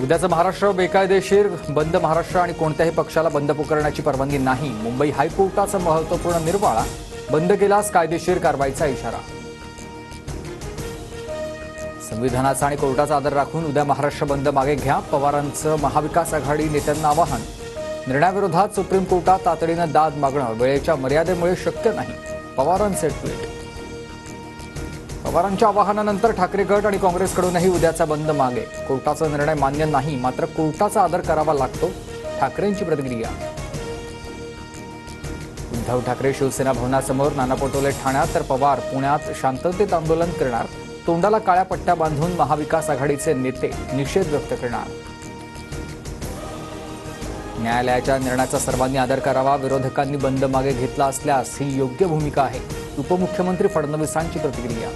उद्याचा महाराष्ट्र बेकायदेशीर बंद. महाराष्ट्र आणि कोणत्याही पक्षाला बंद पुकारण्याची परवानगी नाही. मुंबई हायकोर्टाचा महत्त्वपूर्ण निर्वाळा. बंद केल्यास कायदेशीर कारवाईचा इशारा. संविधानाचा आणि कोर्टाचा आदर राखून उद्या महाराष्ट्र बंद मागे घ्या. पवारांचं महाविकास आघाडी नेत्यांना आवाहन. निर्णयाविरोधात सुप्रीम कोर्टात तातडीनं दाद मागणं वेळेच्या मर्यादेमुळे शक्य नाही. पवारांचे ट्विट. पवारांच्या आवाहनानंतर ठाकरे गट आणि काँग्रेसकडूनही उद्याचा बंद मागे. कोर्टाचा निर्णय मान्य नाही, मात्र कोर्टाचा आदर करावा लागतो. ठाकरेंची प्रतिक्रिया. उद्धव ठाकरे शिवसेना भवनासमोर, नाना पटोले ठाण्यात तर पवार पुण्यात शांततेत आंदोलन करणार. तोंडाला काळ्या पट्ट्या बांधून महाविकास आघाडीचे नेते निषेध व्यक्त करणार. न्यायालयाच्या निर्णयाचा सर्वांनी आदर करावा. विरोधकांनी बंद मागे घेतला असल्यास ही योग्य भूमिका आहे. उपमुख्यमंत्री फडणवीसांची प्रतिक्रिया.